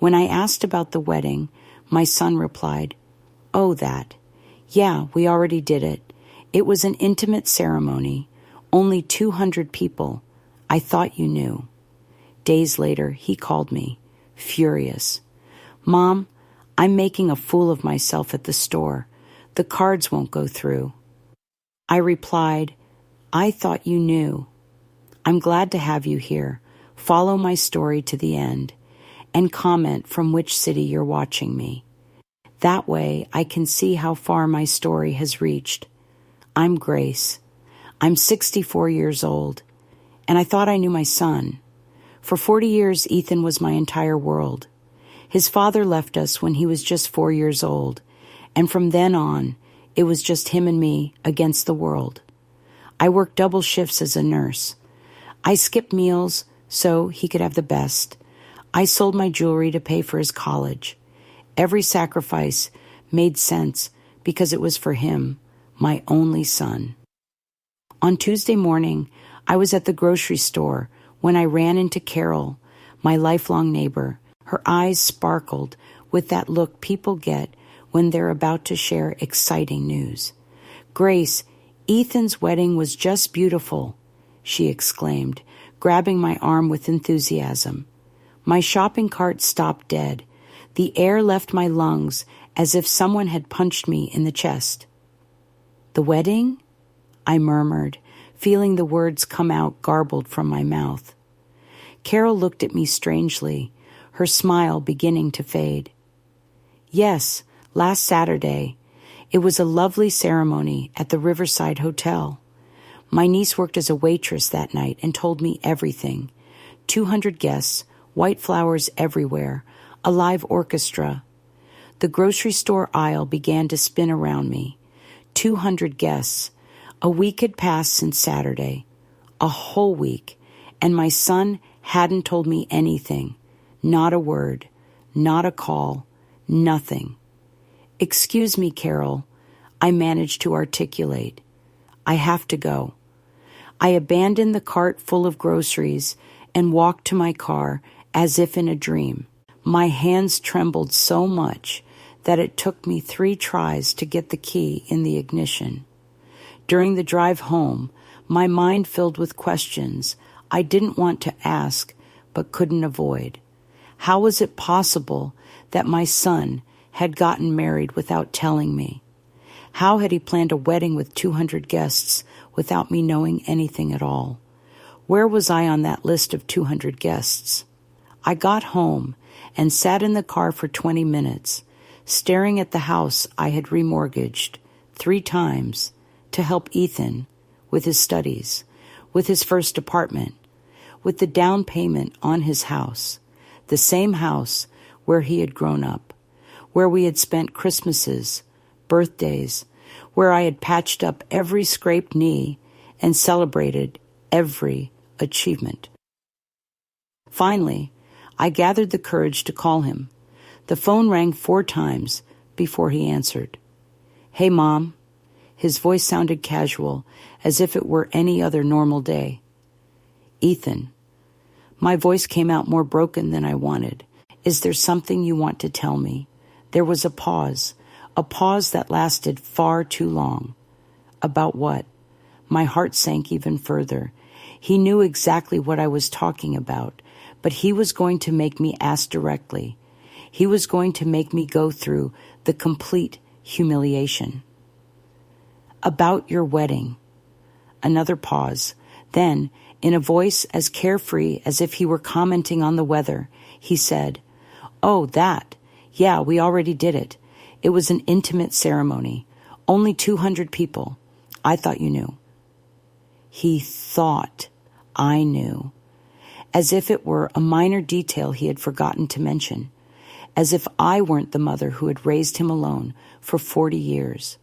When I asked about the wedding, my son replied, "Oh, that. Yeah, we already did it. It was an intimate ceremony. Only 200 people. I thought you knew." Days later, he called me, furious. "Mom, I'm making a fool of myself at the store. The cards won't go through." I replied, "I thought you knew. I'm glad to have you here. Follow my story to the end and comment from which city you're watching me. That way I can see how far my story has reached. I'm Grace. I'm 64 years old, and I thought I knew my son. For 40 years, Ethan was my entire world. His father left us when he was just 4 years old, and from then on, it was just him and me against the world. I worked double shifts as a nurse. I skipped meals so he could have the best. I sold my jewelry to pay for his college. Every sacrifice made sense because it was for him, my only son. On Tuesday morning, I was at the grocery store when I ran into Carol, my lifelong neighbor. Her eyes sparkled with that look people get when they're about to share exciting news. "Grace, Ethan's wedding was just beautiful," she exclaimed, grabbing my arm with enthusiasm. My shopping cart stopped dead. The air left my lungs as if someone had punched me in the chest. "The wedding?" I murmured, feeling the words come out garbled from my mouth. Carol looked at me strangely, her smile beginning to fade. "Yes, last Saturday. It was a lovely ceremony at the Riverside Hotel. My niece worked as a waitress that night and told me everything. 200 guests, white flowers everywhere, a live orchestra. The grocery store aisle began to spin around me. 200 guests. A week had passed since Saturday. A whole week. And my son hadn't told me anything. Not a word. Not a call. Nothing. "Excuse me, Carol," I managed to articulate. "I have to go." I abandoned the cart full of groceries and walked to my car as if in a dream. My hands trembled so much that it took me 3 tries to get the key in the ignition. During the drive home, my mind filled with questions I didn't want to ask but couldn't avoid. How was it possible that my son had gotten married without telling me? How had he planned a wedding with 200 guests without me knowing anything at all? Where was I on that list of 200 guests? I got home and sat in the car for 20 minutes, staring at the house I had remortgaged 3 times to help Ethan with his studies, with his first apartment, with the down payment on his house, the same house where he had grown up, where we had spent Christmases, birthdays, where I had patched up every scraped knee and celebrated every achievement. Finally, I gathered the courage to call him. The phone rang 4 times before he answered. "Hey, Mom." His voice sounded casual, as if it were any other normal day. "Ethan." My voice came out more broken than I wanted. "Is there something you want to tell me?" There was a pause that lasted far too long. About what? My heart sank even further. He knew exactly what I was talking about, but he was going to make me ask directly. He was going to make me go through the complete humiliation. "About your wedding." Another pause. Then, in a voice as carefree as if he were commenting on the weather, he said, "Oh, that. Yeah, we already did it. It was an intimate ceremony. Only 200 people. I thought you knew." He thought I knew. As if it were a minor detail he had forgotten to mention. As if I weren't the mother who had raised him alone for 40 years.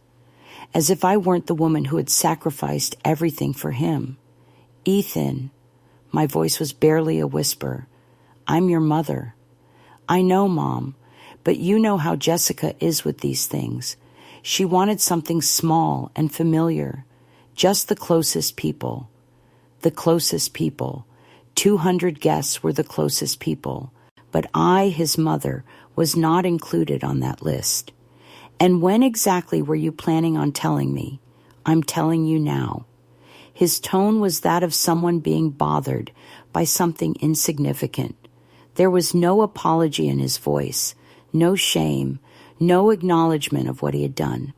As if I weren't the woman who had sacrificed everything for him. "Ethan," my voice was barely a whisper, "I'm your mother." "I know, Mom, but you know how Jessica is with these things. She wanted something small and familiar, just the closest people. The closest people. 200 guests were the closest people. but I, his mother, was not included on that list. And when exactly were you planning on telling me? I'm telling you now. His tone was that of someone being bothered by something insignificant. There was no apology in his voice, no shame, no acknowledgement of what he had done.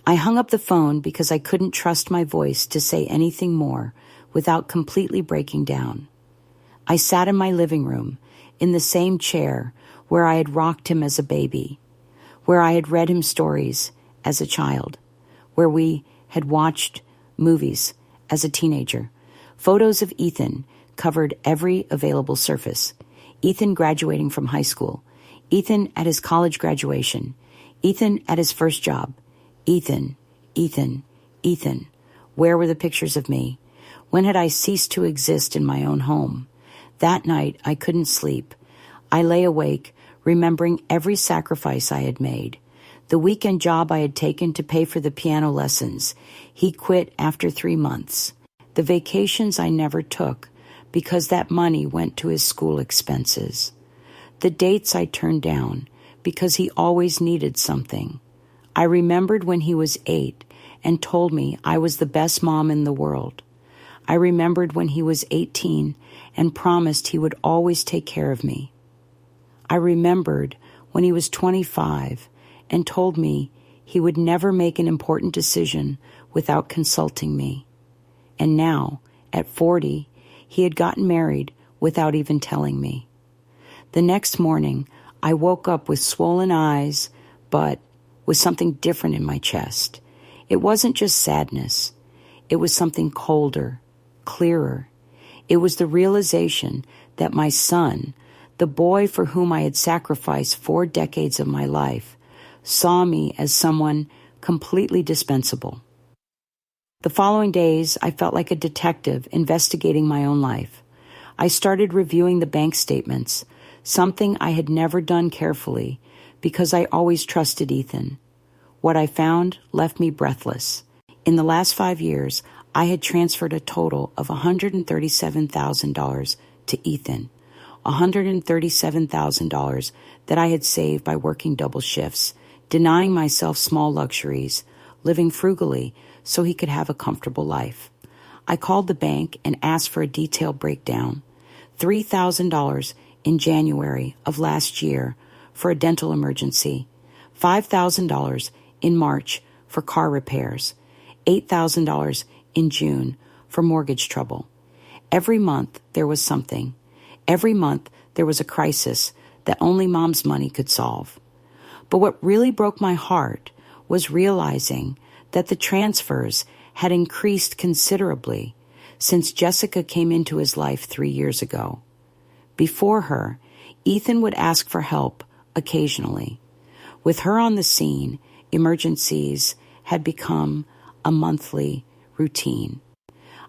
I hung up the phone because I couldn't trust my voice to say anything more without completely breaking down. I sat in my living room, in the same chair where I had rocked him as a baby, where I had read him stories as a child, where we had watched movies as a teenager. Photos of Ethan covered every available surface. Ethan graduating from high school, Ethan at his college graduation, Ethan at his first job. Ethan. Where were the pictures of me? When had I ceased to exist in my own home? That night, I couldn't sleep. I lay awake, remembering every sacrifice I had made. The weekend job I had taken to pay for the piano lessons. He quit after 3 months. The vacations I never took because that money went to his school expenses. The dates I turned down because he always needed something. I remembered when he was 8 and told me I was the best mom in the world. I remembered when he was 18 and promised he would always take care of me. I remembered when he was 25 and told me he would never make an important decision without consulting me. And now, at 40, he had gotten married without even telling me. The next morning, I woke up with swollen eyes, but with something different in my chest. It wasn't just sadness. It was something colder, clearer. It was the realization that my son, the boy for whom I had sacrificed 4 decades of my life, saw me as someone completely dispensable. The following days, I felt like a detective investigating my own life. I started reviewing the bank statements, something I had never done carefully because I always trusted Ethan. What I found left me breathless. In the last 5 years, I had transferred a total of $137,000 to Ethan, $137,000 that I had saved by working double shifts, denying myself small luxuries, living frugally so he could have a comfortable life. I called the bank and asked for a detailed breakdown. $3,000 in January of last year for a dental emergency, $5,000 in March for car repairs, $8,000 in June for mortgage trouble. Every month there was something. Every month there was a crisis that only Mom's money could solve. But what really broke my heart was realizing that the transfers had increased considerably since Jessica came into his life 3 years ago. Before her, Ethan would ask for help occasionally. With her on the scene, emergencies had become a monthly routine.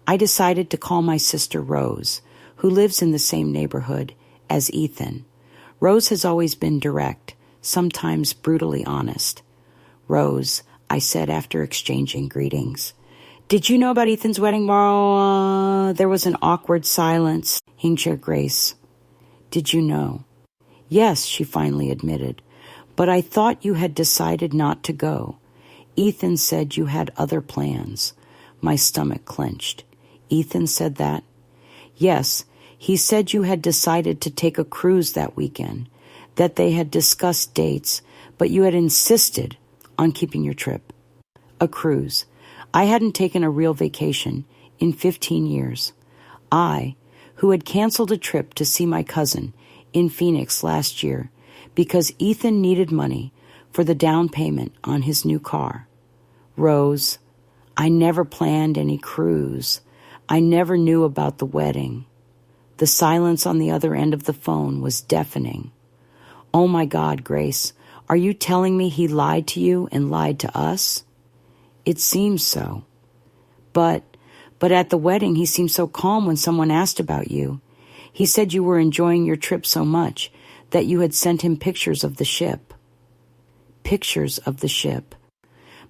I decided to call my sister Rose, who lives in the same neighborhood as Ethan. Rose has always been direct, sometimes brutally honest. "Rose," I said after exchanging greetings, "did you know about Ethan's wedding tomorrow?" There was an awkward silence. Hincha Grace. "Did you know?" "Yes," she finally admitted, "but I thought you had decided not to go. Ethan said you had other plans." My stomach clenched. "Ethan said that?" "Yes, he said you had decided to take a cruise that weekend, that they had discussed dates, but you had insisted on keeping your trip." A cruise. I hadn't taken a real vacation in 15 years. I, who had canceled a trip to see my cousin in Phoenix last year because Ethan needed money for the down payment on his new car. "Rose, I never planned any cruise. I never knew about the wedding." The silence on the other end of the phone was deafening. "Oh my God, Grace, are you telling me he lied to you and lied to us?" "It seems so. But at the wedding he seemed so calm when someone asked about you. He said you were enjoying your trip so much that you had sent him pictures of the ship." Pictures of the ship.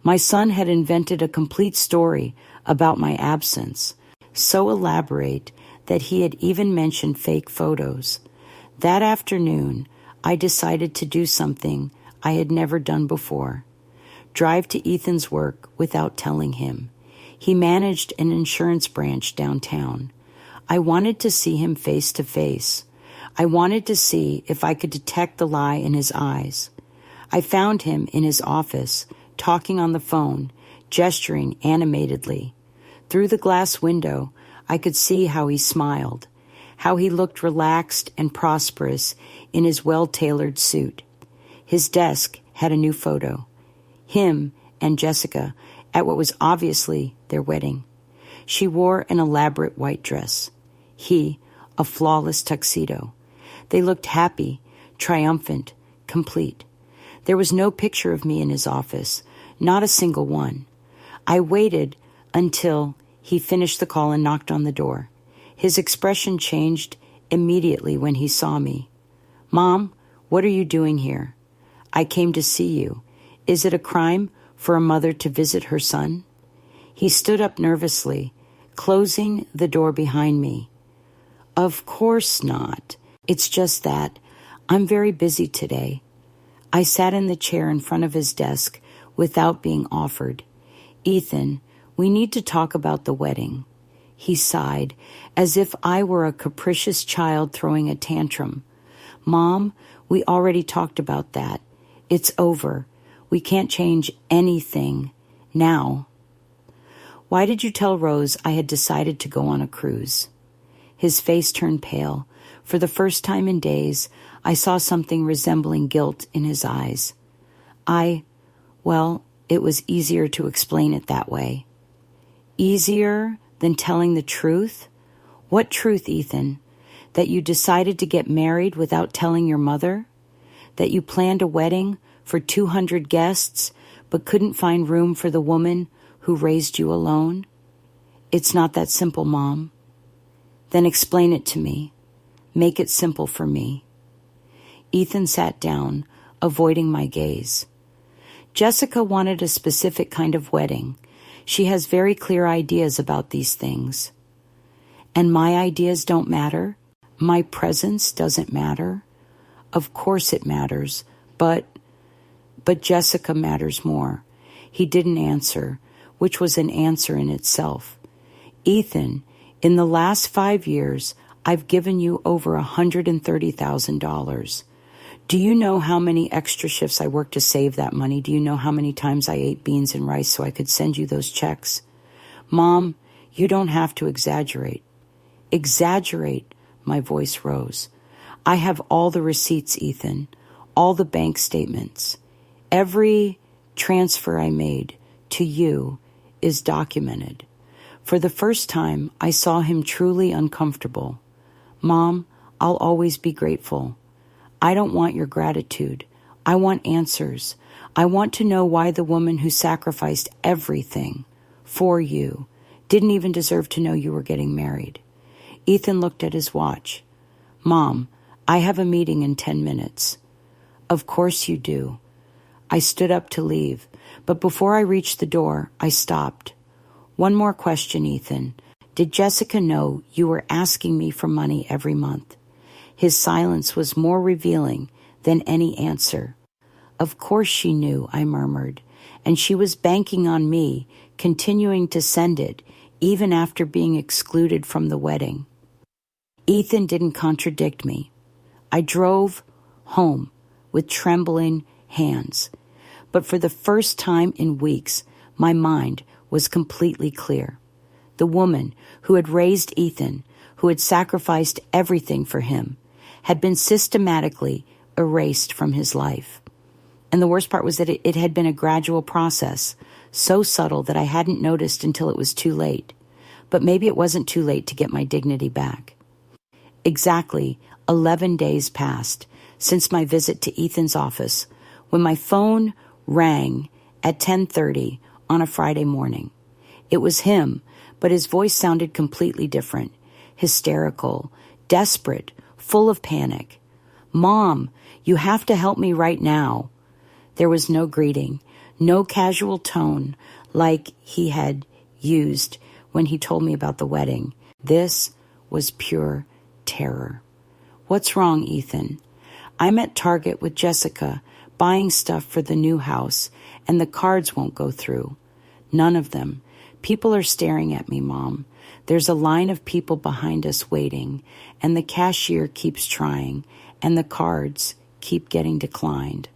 My son had invented a complete story about my absence, so elaborate that he had even mentioned fake photos. That afternoon, I decided to do something I had never done before. Drive to Ethan's work without telling him. He managed an insurance branch downtown. I wanted to see him face to face. I wanted to see if I could detect the lie in his eyes. I found him in his office, talking on the phone, gesturing animatedly. Through the glass window, I could see how he smiled, how he looked relaxed and prosperous in his well-tailored suit. His desk had a new photo. Him and Jessica at what was obviously their wedding. She wore an elaborate white dress. He, a flawless tuxedo. They looked happy, triumphant, complete. There was no picture of me in his office, not a single one. I waited until he finished the call and knocked on the door. His expression changed immediately when he saw me. "Mom, what are you doing here?" "I came to see you. Is it a crime for a mother to visit her son?" He stood up nervously, closing the door behind me. "Of course not. It's just that I'm very busy today." I sat in the chair in front of his desk without being offered. "Ethan, we need to talk about the wedding." He sighed, as if I were a capricious child throwing a tantrum. "Mom, we already talked about that. It's over. We can't change anything now." "Why did you tell Rose I had decided to go on a cruise?" His face turned pale. For the first time in days, I saw something resembling guilt in his eyes. Well, it was easier to explain it that way. Easier than telling the truth? What truth, Ethan? That you decided to get married without telling your mother? That you planned a wedding for 200 guests but couldn't find room for the woman who raised you alone? It's not that simple, Mom. Then explain it to me. Make it simple for me. Ethan sat down, avoiding my gaze. Jessica wanted a specific kind of wedding. She has very clear ideas about these things. And my ideas don't matter? My presence doesn't matter? Of course it matters, but Jessica matters more. He didn't answer, which was an answer in itself. Ethan, in the last 5 years, I've given you over $130,000. Do you know how many extra shifts I worked to save that money? Do you know how many times I ate beans and rice so I could send you those checks? Mom, you don't have to exaggerate. Exaggerate, my voice rose. I have all the receipts, Ethan, all the bank statements. Every transfer I made to you is documented. For the first time, I saw him truly uncomfortable. Mom, I'll always be grateful. I don't want your gratitude. I want answers. I want to know why the woman who sacrificed everything for you didn't even deserve to know you were getting married. Ethan looked at his watch. Mom, I have a meeting in 10 minutes. Of course you do. I stood up to leave, but before I reached the door, I stopped. One more question, Ethan. Did Jessica know you were asking me for money every month? His silence was more revealing than any answer. Of course she knew, I murmured, and she was banking on me, continuing to send it, even after being excluded from the wedding. Ethan didn't contradict me. I drove home with trembling hands, but for the first time in weeks, my mind was completely clear. The woman who had raised Ethan, who had sacrificed everything for him, had been systematically erased from his life. And the worst part was that it had been a gradual process, so subtle that I hadn't noticed until it was too late. But maybe it wasn't too late to get my dignity back. Exactly 11 days passed since my visit to Ethan's office when my phone rang at 10:30 on a Friday morning. It was him, but his voice sounded completely different, hysterical, desperate, full of panic. Mom, you have to help me right now. There was no greeting, no casual tone like he had used when he told me about the wedding. This was pure terror. What's wrong, Ethan? I'm at Target with Jessica, buying stuff for the new house, and the cards won't go through. None of them. People are staring at me, Mom. There's a line of people behind us waiting, and the cashier keeps trying, and the cards keep getting declined.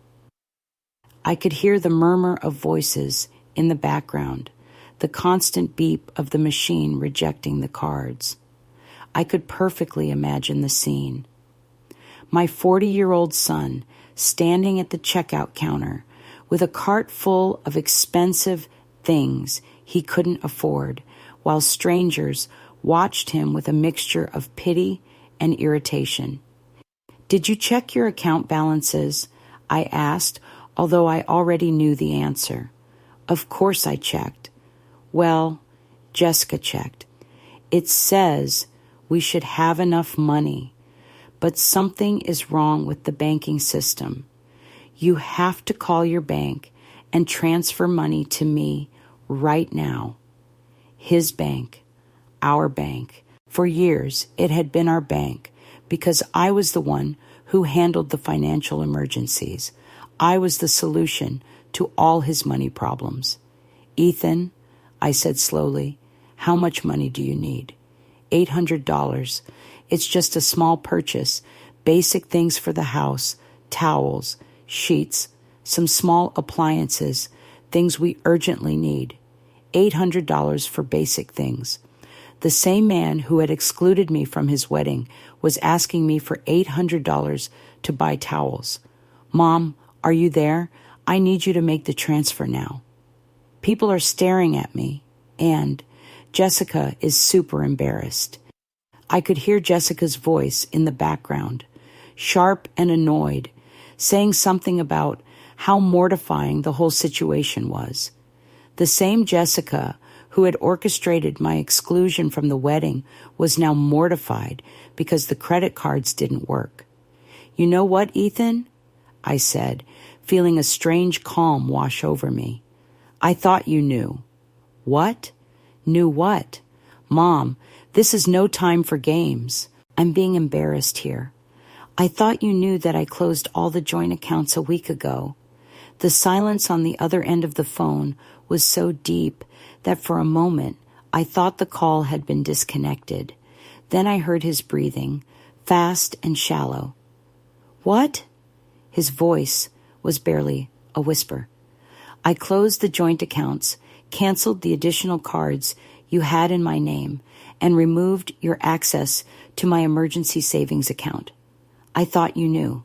I could hear the murmur of voices in the background, the constant beep of the machine rejecting the cards. I could perfectly imagine the scene. My 40-year-old son standing at the checkout counter with a cart full of expensive things he couldn't afford, while strangers watched him with a mixture of pity and irritation. "Did you check your account balances?" I asked, although I already knew the answer. Of course I checked. Well, Jessica checked. It says we should have enough money, but something is wrong with the banking system. You have to call your bank and transfer money to me right now. His bank, our bank. For years, it had been our bank because I was the one who handled the financial emergencies. I was the solution to all his money problems. "Ethan," I said slowly, "how much money do you need?" $800. It's just a small purchase, basic things for the house, towels, sheets, some small appliances, things we urgently need. $800 for basic things. The same man who had excluded me from his wedding was asking me for $800 to buy towels. "Mom, are you there? I need you to make the transfer now." People are staring at me, and Jessica is super embarrassed. I could hear Jessica's voice in the background, sharp and annoyed, saying something about how mortifying the whole situation was. The same Jessica who had orchestrated my exclusion from the wedding was now mortified because the credit cards didn't work. "You know what, Ethan?" I said, feeling a strange calm wash over me. "I thought you knew." "What? Knew what?" "Mom, this is no time for games. I'm being embarrassed here. I thought you knew that I closed all the joint accounts a week ago." The silence on the other end of the phone was so deep that for a moment I thought the call had been disconnected. Then I heard his breathing, fast and shallow. "What?" His voice was barely a whisper. "I closed the joint accounts, canceled the additional cards you had in my name, and removed your access to my emergency savings account. I thought you knew."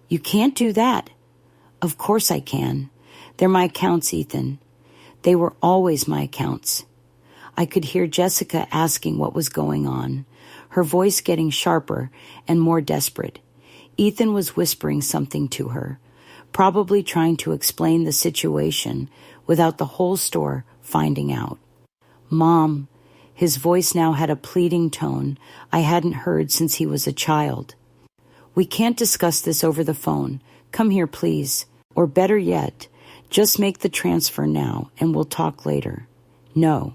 "You can't do that." "Of course I can. They're my accounts, Ethan. They were always my accounts." I could hear Jessica asking what was going on, her voice getting sharper and more desperate. Ethan was whispering something to her, probably trying to explain the situation without the whole store finding out. "Mom," his voice now had a pleading tone I hadn't heard since he was a child. "We can't discuss this over the phone. Come here, please. Or better yet, just make the transfer now and we'll talk later." "No."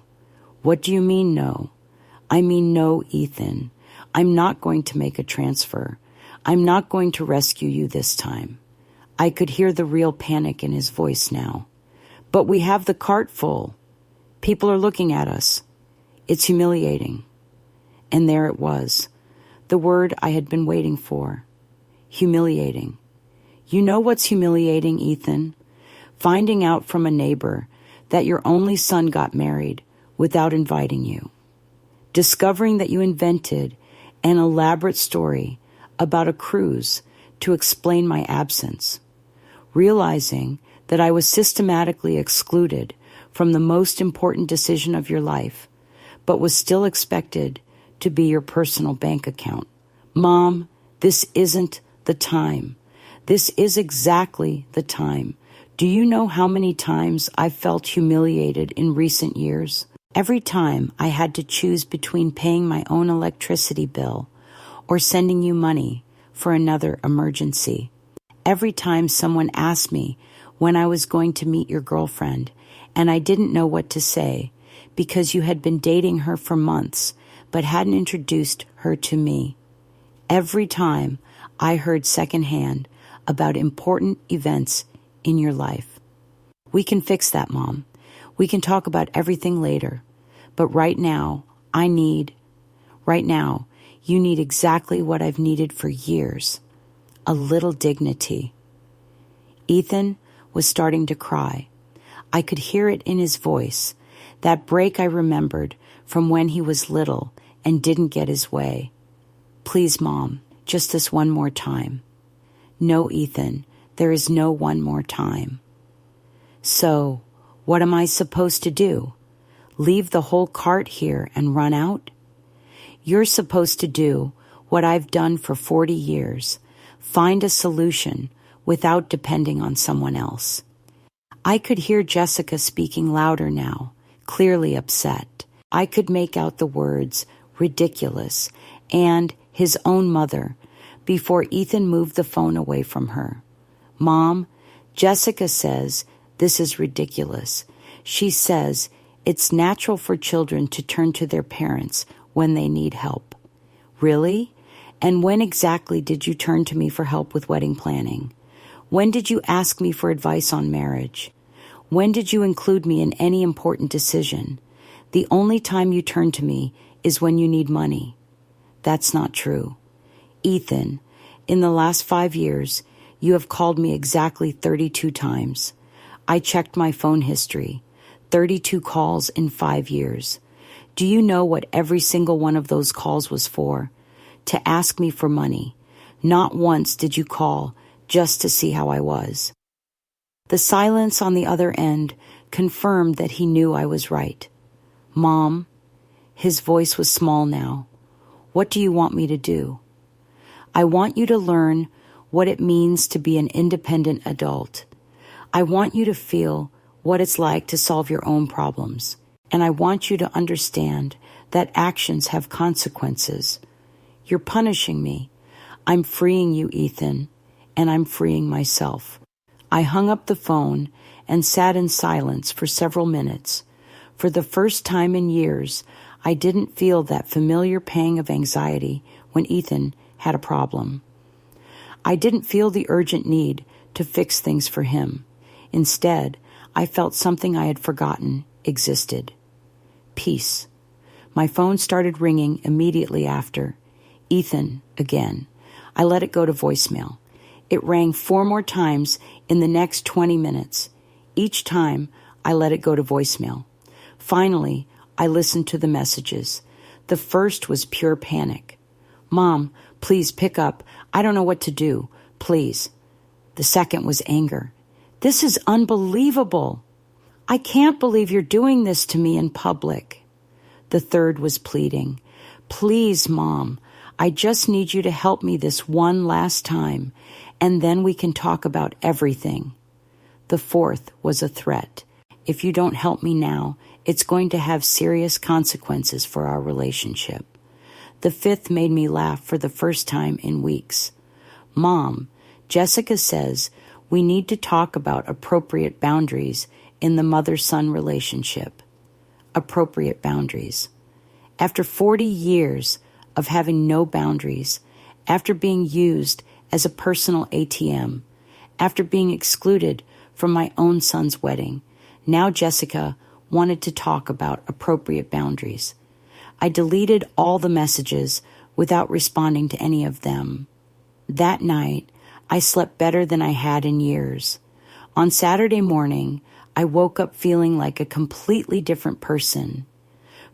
"What do you mean, no?" "I mean no, Ethan. I'm not going to make a transfer. I'm not going to rescue you this time." I could hear the real panic in his voice now. "But we have the cart full. People are looking at us. It's humiliating." And there it was, the word I had been waiting for. Humiliating. You know what's humiliating, Ethan? Finding out from a neighbor that your only son got married without inviting you. Discovering that you invented an elaborate story about a cruise to explain my absence. Realizing that I was systematically excluded from the most important decision of your life, but was still expected to be your personal bank account. Mom, this isn't the time. This is exactly the time. Do you know how many times I've felt humiliated in recent years? Every time I had to choose between paying my own electricity bill or sending you money for another emergency. Every time someone asked me when I was going to meet your girlfriend and I didn't know what to say because you had been dating her for months but hadn't introduced her to me. Every time I heard secondhand about important events in your life. We can fix that, Mom. We can talk about everything later. But right now, you need exactly what I've needed for years. A little dignity. Ethan was starting to cry. I could hear it in his voice, that break I remembered from when he was little and didn't get his way. Please, Mom, just this one more time. No, Ethan, there is no one more time. So, what am I supposed to do? Leave the whole cart here and run out? You're supposed to do what I've done for 40 years. Find a solution without depending on someone else. I could hear Jessica speaking louder now, clearly upset. I could make out the words ridiculous and his own mother before Ethan moved the phone away from her. Mom, Jessica says this is ridiculous. She says it's natural for children to turn to their parents when they need help. Really? And when exactly did you turn to me for help with wedding planning? When did you ask me for advice on marriage? When did you include me in any important decision? The only time you turn to me is when you need money. That's not true. Ethan, in the last 5 years, you have called me exactly 32 times. I checked my phone history. 32 calls in 5 years. Do you know what every single one of those calls was for? To ask me for money. Not once did you call just to see how I was. The silence on the other end confirmed that he knew I was right. Mom, his voice was small now. What do you want me to do? I want you to learn what it means to be an independent adult. I want you to feel what it's like to solve your own problems. And I want you to understand that actions have consequences. You're punishing me. I'm freeing you, Ethan, and I'm freeing myself. I hung up the phone and sat in silence for several minutes. For the first time in years, I didn't feel that familiar pang of anxiety when Ethan had a problem. I didn't feel the urgent need to fix things for him. Instead, I felt something I had forgotten existed. Peace. My phone started ringing immediately after. Ethan, again. I let it go to voicemail. It rang 4 more times in the next 20 minutes. Each time, I let it go to voicemail. Finally, I listened to the messages. The first was pure panic. Mom, please pick up. I don't know what to do. Please. The second was anger. This is unbelievable. I can't believe you're doing this to me in public. The third was pleading. Please, Mom, I just need you to help me this one last time, and then we can talk about everything. The fourth was a threat. If you don't help me now, it's going to have serious consequences for our relationship. The fifth made me laugh for the first time in weeks. Mom, Jessica says we need to talk about appropriate boundaries in the mother-son relationship. Appropriate boundaries. After 40 years of having no boundaries, after being used as a personal ATM, after being excluded from my own son's wedding, now Jessica wanted to talk about appropriate boundaries. I deleted all the messages without responding to any of them. That night, I slept better than I had in years. On Saturday morning, I woke up feeling like a completely different person.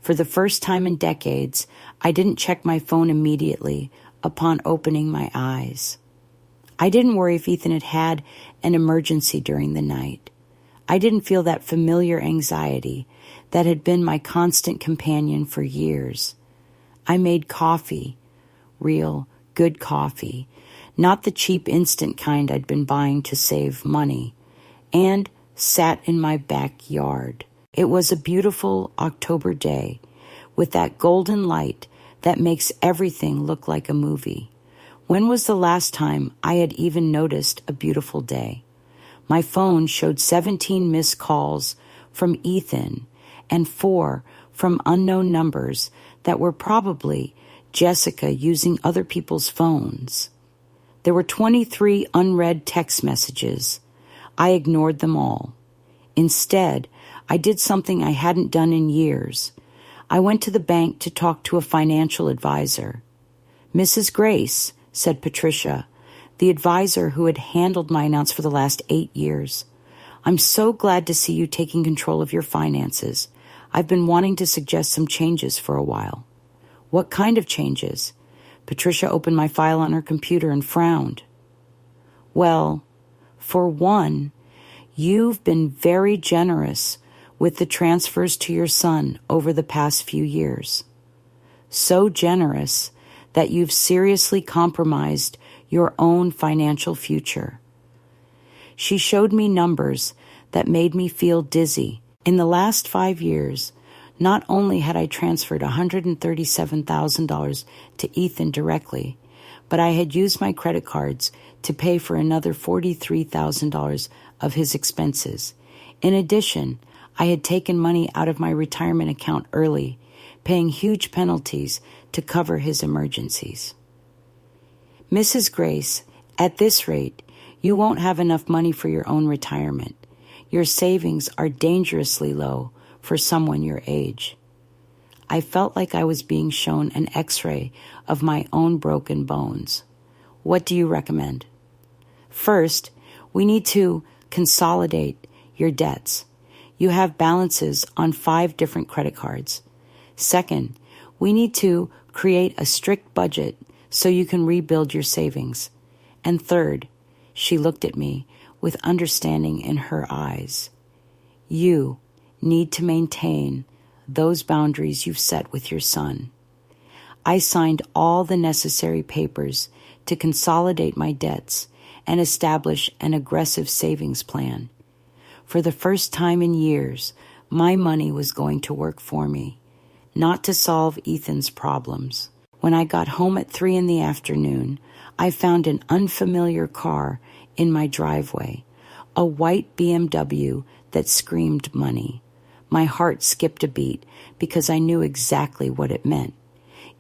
For the first time in decades, I didn't check my phone immediately upon opening my eyes. I didn't worry if Ethan had had an emergency during the night. I didn't feel that familiar anxiety that had been my constant companion for years. I made coffee, real, good coffee, not the cheap instant kind I'd been buying to save money, and sat in my backyard. It was a beautiful October day with that golden light that makes everything look like a movie. When was the last time I had even noticed a beautiful day? My phone showed 17 missed calls from Ethan and 4 from unknown numbers that were probably Jessica using other people's phones. There were 23 unread text messages. I ignored them all. Instead, I did something I hadn't done in years. I went to the bank to talk to a financial advisor. "Mrs. Grace," said Patricia, the advisor who had handled my accounts for the last 8 years, "I'm so glad to see you taking control of your finances. I've been wanting to suggest some changes for a while." "What kind of changes?" Patricia opened my file on her computer and frowned. "Well, for one, you've been very generous with the transfers to your son over the past few years. So generous that you've seriously compromised your own financial future." She showed me numbers that made me feel dizzy. In the last 5 years, not only had I transferred $137,000 to Ethan directly, but I had used my credit cards to pay for another $43,000 of his expenses. In addition, I had taken money out of my retirement account early, paying huge penalties to cover his emergencies. "Mrs. Grace, at this rate, you won't have enough money for your own retirement. Your savings are dangerously low for someone your age." I felt like I was being shown an X-ray of my own broken bones. "What do you recommend?" "First, we need to consolidate your debts. You have balances on 5 different credit cards. Second, we need to create a strict budget so you can rebuild your savings. And third," she looked at me with understanding in her eyes, "you need to maintain those boundaries you've set with your son." I signed all the necessary papers to consolidate my debts and establish an aggressive savings plan. For the first time in years, my money was going to work for me, not to solve Ethan's problems. When I got home at 3 p.m, I found an unfamiliar car in my driveway, a white BMW that screamed money. My heart skipped a beat because I knew exactly what it meant.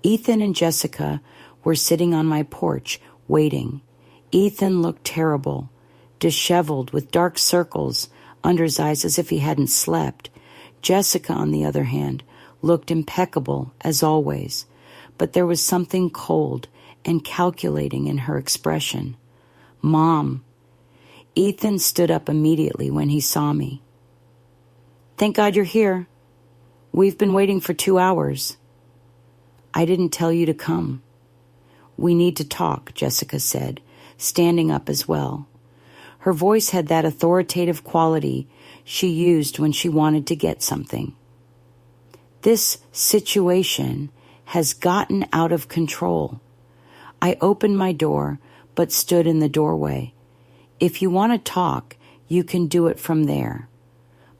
Ethan and Jessica were sitting on my porch, waiting. Ethan looked terrible, disheveled with dark circles under his eyes as if he hadn't slept. Jessica, on the other hand, looked impeccable as always, but there was something cold and calculating in her expression. "Mom." Ethan stood up immediately when he saw me. "Thank God you're here. We've been waiting for 2 hours. "I didn't tell you to come." "We need to talk," Jessica said, standing up as well. Her voice had that authoritative quality she used when she wanted to get something. "This situation has gotten out of control." I opened my door, but stood in the doorway. "If you want to talk, you can do it from there."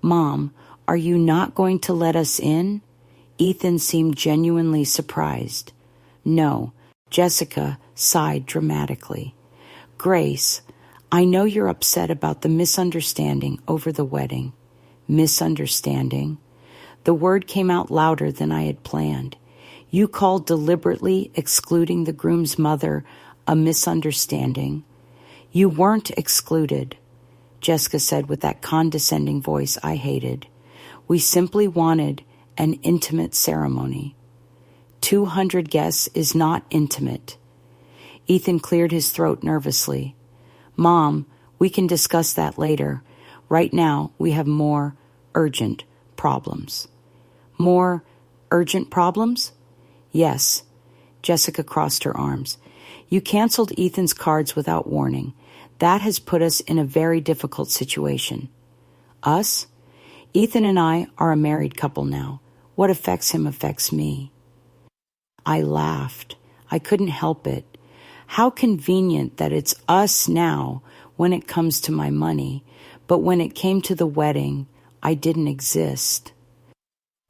"Mom, are you not going to let us in?" Ethan seemed genuinely surprised. "No," Jessica sighed dramatically. "Grace, I know you're upset about the misunderstanding over the wedding." Misunderstanding? The word came out louder than I had planned. "You called deliberately excluding the groom's mother a misunderstanding?" "You weren't excluded," Jessica said with that condescending voice I hated. "We simply wanted an intimate ceremony." 200 guests is not intimate. Ethan cleared his throat nervously. "Mom, we can discuss that later. Right now, we have more urgent problems." "More urgent problems?" "Yes." Jessica crossed her arms. "You canceled Ethan's cards without warning. That has put us in a very difficult situation." "Us?" "Ethan and I are a married couple now. What affects him affects me." I laughed. I couldn't help it. How convenient that it's us now when it comes to my money, but when it came to the wedding, I didn't exist.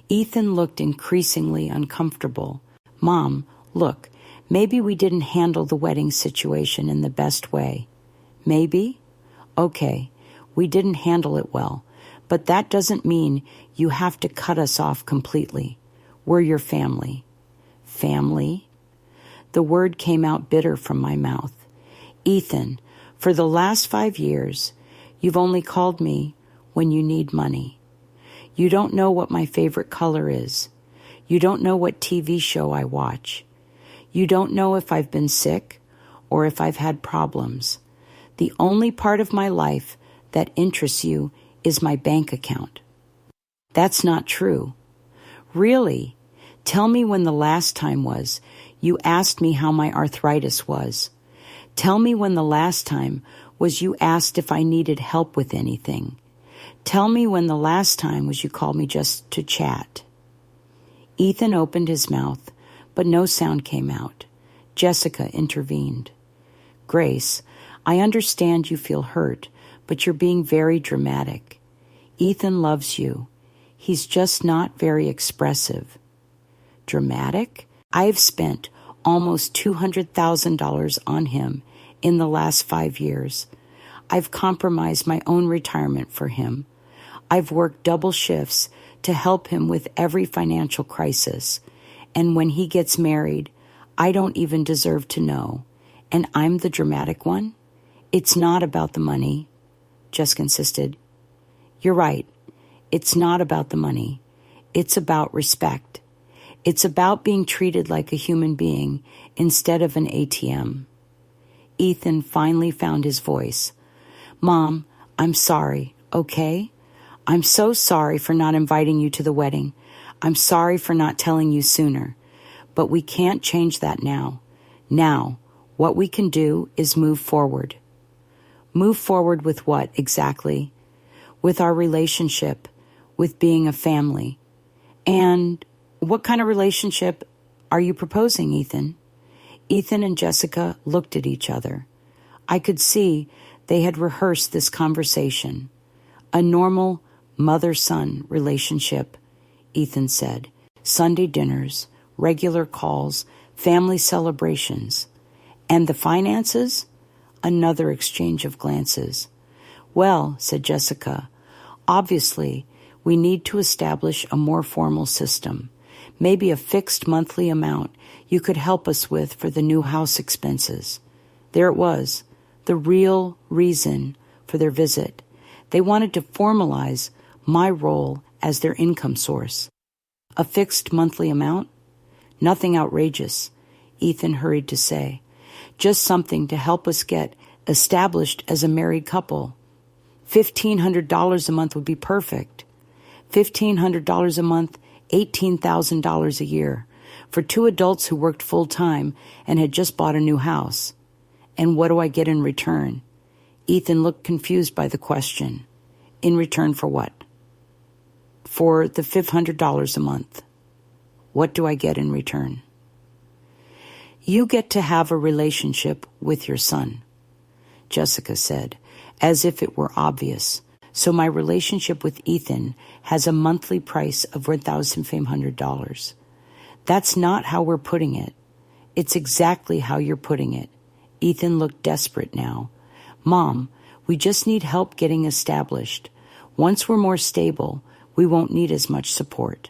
Ethan looked increasingly uncomfortable. "Mom, look, maybe we didn't handle the wedding situation in the best way." "Maybe? Okay, we didn't handle it well, but that doesn't mean you have to cut us off completely. We're your family." "Family?" The word came out bitter from my mouth. Ethan, for the last 5 years, you've only called me when you need money. You don't know what my favorite color is. You don't know what TV show I watch. You don't know if I've been sick or if I've had problems. The only part of my life that interests you is my bank account. That's not true. Really, tell me when the last time was you asked me how my arthritis was. Tell me when the last time was you asked if I needed help with anything. Tell me when the last time was you called me just to chat. Ethan opened his mouth, but no sound came out. Jessica intervened. Grace, I understand you feel hurt, but you're being very dramatic. Ethan loves you. He's just not very expressive. Dramatic? I've spent almost $200,000 on him in the last 5 years. I've compromised my own retirement for him. I've worked double shifts to help him with every financial crisis. And when he gets married, I don't even deserve to know. And I'm the dramatic one? It's not about the money, Jessica insisted. You're right. It's not about the money. It's about respect. It's about being treated like a human being instead of an ATM. Ethan finally found his voice. Mom, I'm sorry, okay? I'm so sorry for not inviting you to the wedding. I'm sorry for not telling you sooner. But we can't change that now. Now, what we can do is move forward. Move forward with what exactly? With our relationship, with being a family. And what kind of relationship are you proposing, Ethan? Ethan and Jessica looked at each other. I could see they had rehearsed this conversation. A normal mother-son relationship, Ethan said. Sunday dinners, regular calls, family celebrations. And the finances? Another exchange of glances. Well, said Jessica, obviously, we need to establish a more formal system. Maybe a fixed monthly amount you could help us with for the new house expenses. There it was, the real reason for their visit. They wanted to formalize my role as their income source. A fixed monthly amount? Nothing outrageous, Ethan hurried to say. Just something to help us get established as a married couple. $1,500 a month would be perfect. $1,500 a month, $18,000 a year, for 2 adults who worked full-time and had just bought a new house. And what do I get in return? Ethan looked confused by the question. In return for what? For the $500 a month. What do I get in return? You get to have a relationship with your son, Jessica said, as if it were obvious. So my relationship with Ethan has a monthly price of $1,500. That's not how we're putting it. It's exactly how you're putting it. Ethan looked desperate now. Mom, we just need help getting established. Once we're more stable, we won't need as much support.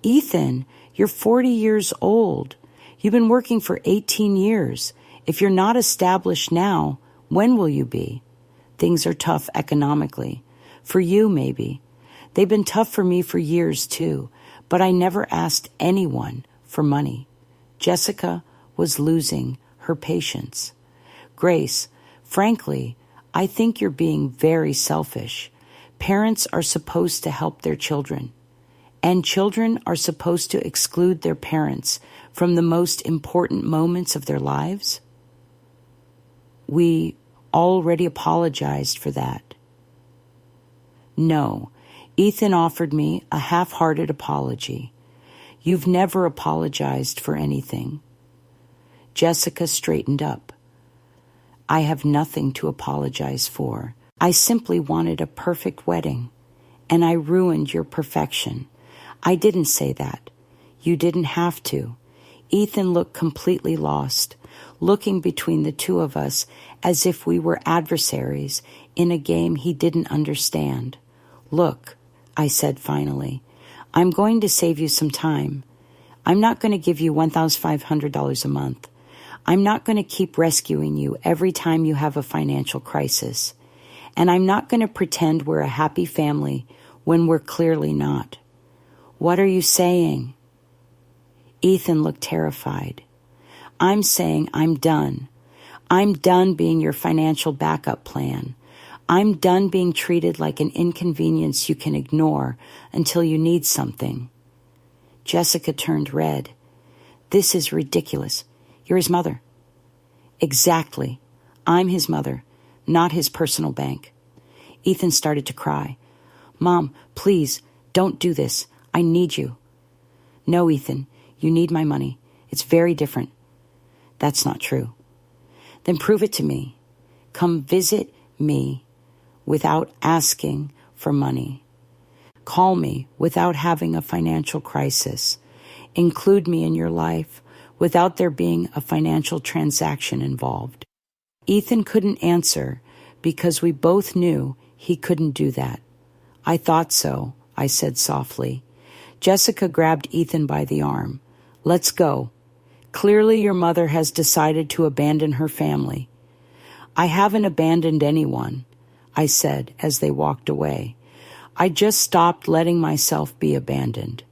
Ethan, you're 40 years old. You've been working for 18 years. If you're not established now, when will you be? Things are tough economically. For you, maybe. They've been tough for me for years, too, but I never asked anyone for money. Jessica was losing her patience. Grace, frankly, I think you're being very selfish. Parents are supposed to help their children, and children are supposed to exclude their parents from the most important moments of their lives. We already apologized for that. No, Ethan offered me a half-hearted apology. You've never apologized for anything. Jessica straightened up. I have nothing to apologize for. I simply wanted a perfect wedding, and I ruined your perfection. I didn't say that. You didn't have to. Ethan looked completely lost, looking between the two of us as if we were adversaries in a game he didn't understand. Look, I said finally, I'm going to save you some time. I'm not going to give you $1,500 a month. I'm not going to keep rescuing you every time you have a financial crisis. And I'm not going to pretend we're a happy family when we're clearly not. What are you saying? Ethan looked terrified. I'm saying I'm done. I'm done being your financial backup plan. I'm done being treated like an inconvenience you can ignore until you need something. Jessica turned red. This is ridiculous. You're his mother. Exactly. I'm his mother, not his personal bank. Ethan started to cry. Mom, please, don't do this. I need you. No, Ethan, you need my money. It's very different. That's not true. Then prove it to me. Come visit me without asking for money. Call me without having a financial crisis. Include me in your life without there being a financial transaction involved. Ethan couldn't answer because we both knew he couldn't do that. I thought so, I said softly. Jessica grabbed Ethan by the arm. Let's go. Clearly your mother has decided to abandon her family. I haven't abandoned anyone, I said as they walked away. I just stopped letting myself be abandoned.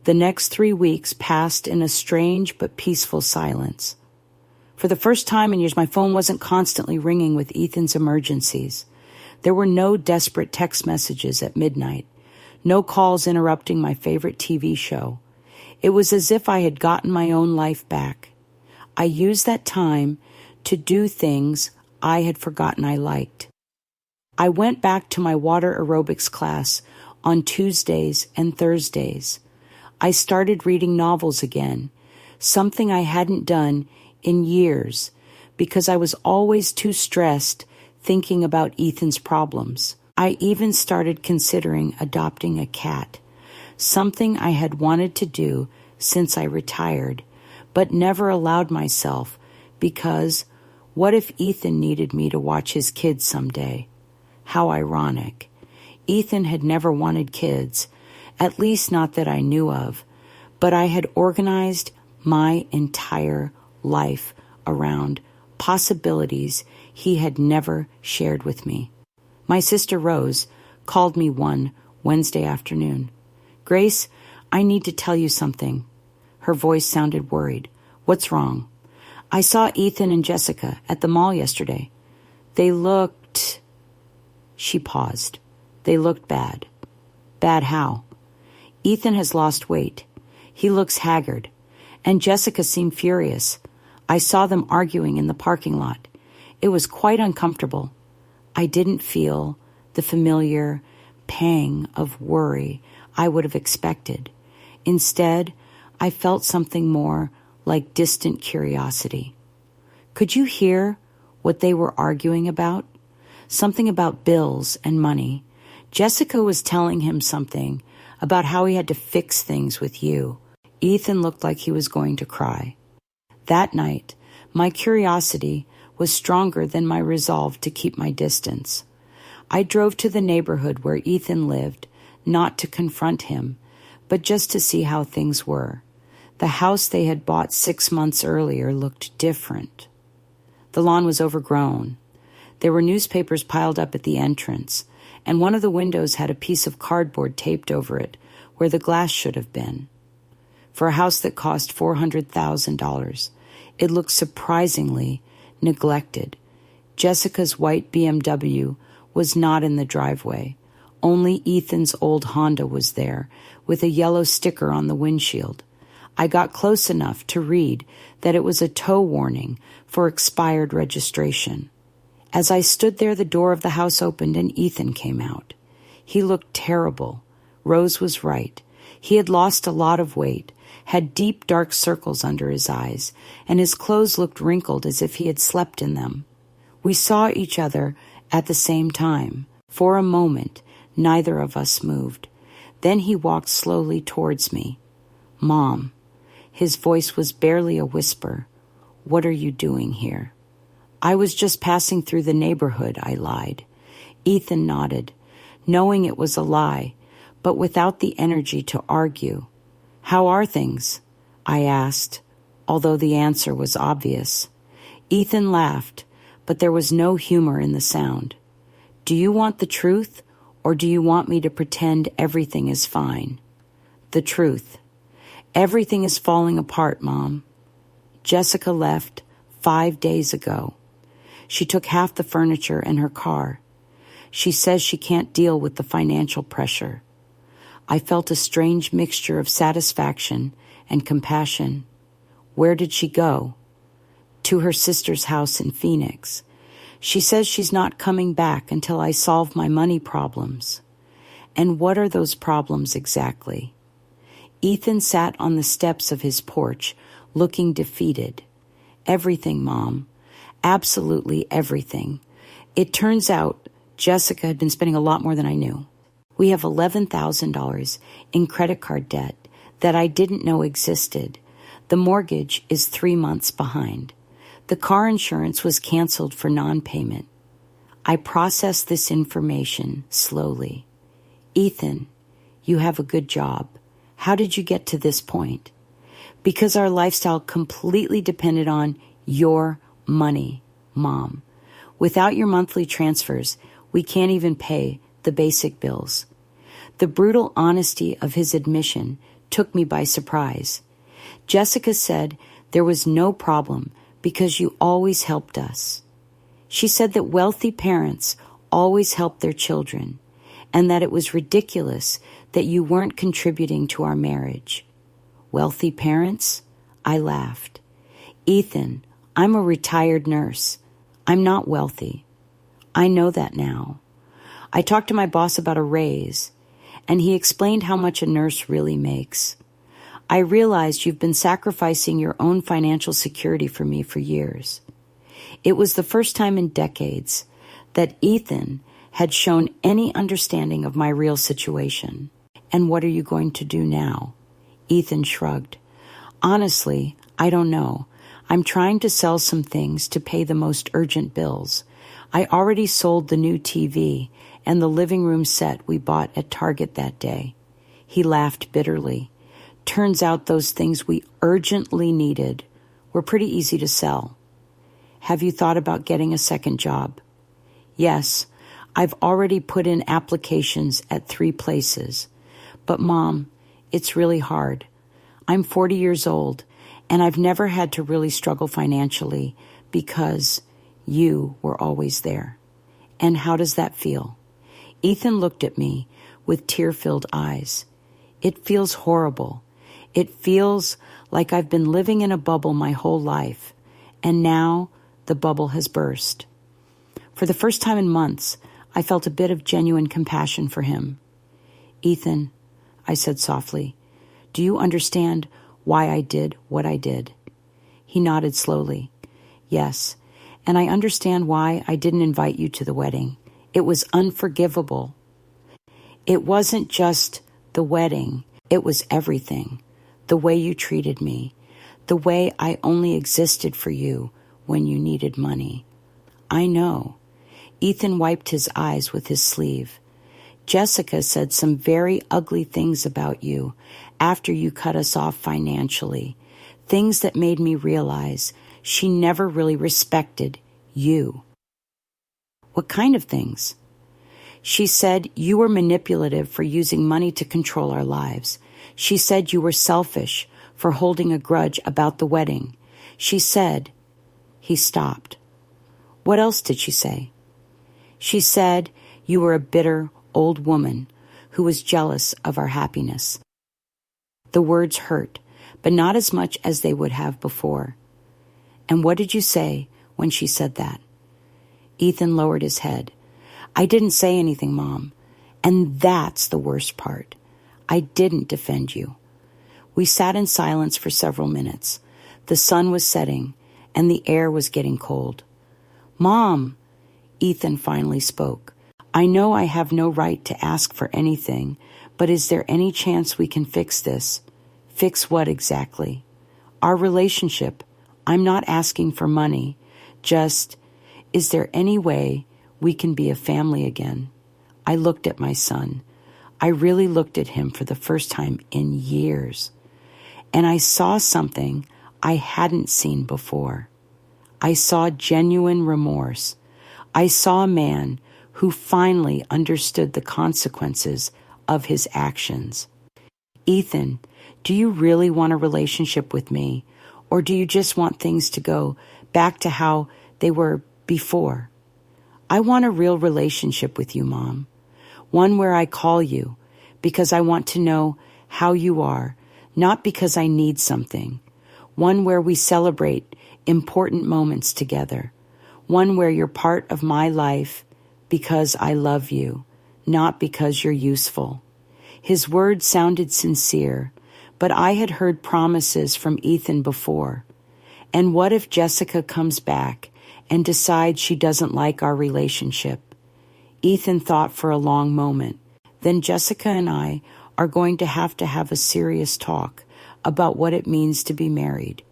The next 3 weeks passed in a strange but peaceful silence. For the first time in years, my phone wasn't constantly ringing with Ethan's emergencies. There were no desperate text messages at midnight, no calls interrupting my favorite TV show. It was as if I had gotten my own life back. I used that time to do things I had forgotten I liked. I went back to my water aerobics class on Tuesdays and Thursdays. I started reading novels again, something I hadn't done in years because I was always too stressed thinking about Ethan's problems. I even started considering adopting a cat, something I had wanted to do since I retired, but never allowed myself because what if Ethan needed me to watch his kids someday? How ironic. Ethan had never wanted kids, at least not that I knew of, but I had organized my entire life around possibilities he had never shared with me. My sister Rose called me one Wednesday afternoon. Grace, I need to tell you something. Her voice sounded worried. What's wrong? I saw Ethan and Jessica at the mall yesterday. They looked... She paused. They looked bad. Bad how? Ethan has lost weight. He looks haggard. And Jessica seemed furious. I saw them arguing in the parking lot. It was quite uncomfortable. I didn't feel the familiar pang of worry I would have expected. Instead, I felt something more like distant curiosity. Could you hear what they were arguing about? Something about bills and money. Jessica was telling him something about how he had to fix things with you. Ethan looked like he was going to cry. That night, my curiosity was stronger than my resolve to keep my distance. I drove to the neighborhood where Ethan lived, not to confront him, but just to see how things were. The house they had bought 6 months earlier looked different. The lawn was overgrown. There were newspapers piled up at the entrance, and one of the windows had a piece of cardboard taped over it where the glass should have been. For a house that cost $400,000, it looked surprisingly neglected. Jessica's white BMW was not in the driveway. Only Ethan's old Honda was there, with a yellow sticker on the windshield. I got close enough to read that it was a tow warning for expired registration. As I stood there, the door of the house opened and Ethan came out. He looked terrible. Rose was right. He had lost a lot of weight, had deep dark circles under his eyes, and his clothes looked wrinkled as if he had slept in them. We saw each other at the same time. For a moment, neither of us moved. Then he walked slowly towards me. Mom. His voice was barely a whisper. What are you doing here? I was just passing through the neighborhood, I lied. Ethan nodded, knowing it was a lie, but without the energy to argue. How are things? I asked. although the answer was obvious. Ethan laughed, but there was no humor in the sound. Do you want the truth, or do you want me to pretend everything is fine? The truth. Everything is falling apart, Mom. Jessica left 5 days ago. She took half the furniture and her car. She says she can't deal with the financial pressure. I felt a strange mixture of satisfaction and compassion. Where did she go? To her sister's house in Phoenix. She says she's not coming back until I solve my money problems. And what are those problems exactly? Ethan sat on the steps of his porch, looking defeated. Everything, Mom. Absolutely everything. It turns out Jessica had been spending a lot more than I knew. We have $11,000 in credit card debt that I didn't know existed. The mortgage is 3 months behind. The car insurance was canceled for non-payment. I processed this information slowly. Ethan, you have a good job. How did you get to this point? Because our lifestyle completely depended on your money, Mom. Without your monthly transfers, we can't even pay the basic bills. The brutal honesty of his admission took me by surprise. Jessica said there was no problem because you always helped us. She said that wealthy parents always help their children, and that it was ridiculous that you weren't contributing to our marriage. Wealthy parents? I laughed. Ethan, I'm a retired nurse. I'm not wealthy. I know that now. I talked to my boss about a raise, and he explained how much a nurse really makes. I realized you've been sacrificing your own financial security for me for years. It was the first time in decades that Ethan had shown any understanding of my real situation. And what are you going to do now? Ethan shrugged. Honestly, I don't know. I'm trying to sell some things to pay the most urgent bills. I already sold the new TV and the living room set we bought at Target that day. He laughed bitterly. Turns out those things we urgently needed were pretty easy to sell. Have you thought about getting a second job? Yes, I've already put in applications at 3 places. But Mom, it's really hard. I'm 40 years old, and I've never had to really struggle financially because you were always there. And how does that feel? Ethan looked at me with tear-filled eyes. It feels horrible. It feels like I've been living in a bubble my whole life, and now the bubble has burst. For the first time in months, I felt a bit of genuine compassion for him. Ethan, I said softly, do you understand why I did what I did? He nodded slowly. Yes, and I understand why I didn't invite you to the wedding. It was unforgivable. It wasn't just the wedding. It was everything. The way you treated me. The way I only existed for you when you needed money. I know. Ethan wiped his eyes with his sleeve. Jessica said some very ugly things about you after you cut us off financially. Things that made me realize she never really respected you. What kind of things? She said you were manipulative for using money to control our lives. She said you were selfish for holding a grudge about the wedding. She said... He stopped. What else did she say? She said you were a bitter old woman who was jealous of our happiness. The words hurt, but not as much as they would have before. And what did you say when she said that? Ethan lowered his head. I didn't say anything, Mom. And that's the worst part. I didn't defend you. We sat in silence for several minutes. The sun was setting, and the air was getting cold. Mom, Ethan finally spoke. I know I have no right to ask for anything, but is there any chance we can fix this? Fix what exactly? Our relationship. I'm not asking for money. Just, is there any way we can be a family again? I looked at my son. I really looked at him for the first time in years. And I saw something I hadn't seen before. I saw genuine remorse. I saw a man who finally understood the consequences of his actions. Ethan, do you really want a relationship with me, or do you just want things to go back to how they were before? I want a real relationship with you, Mom. One where I call you because I want to know how you are, not because I need something. One where we celebrate important moments together. One where you're part of my life because I love you, not because you're useful. His words sounded sincere, but I had heard promises from Ethan before. And what if Jessica comes back and decides she doesn't like our relationship? Ethan thought for a long moment. Then Jessica and I are going to have a serious talk about what it means to be married,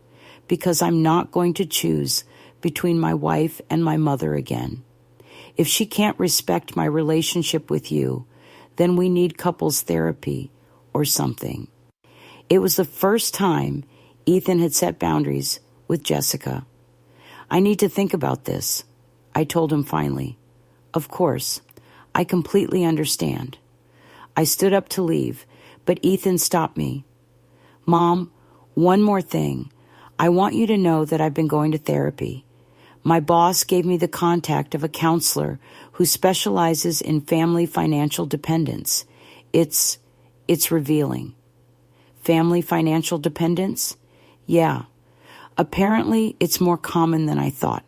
because I'm not going to choose between my wife and my mother again. If she can't respect my relationship with you, then we need couples therapy or something. It was the first time Ethan had set boundaries with Jessica. I need to think about this, I told him finally. Of course, I completely understand. I stood up to leave, but Ethan stopped me. Mom, one more thing. I want you to know that I've been going to therapy. My boss gave me the contact of a counselor who specializes in family financial dependence. It's revealing. Family financial dependence? Yeah. Apparently, it's more common than I thought.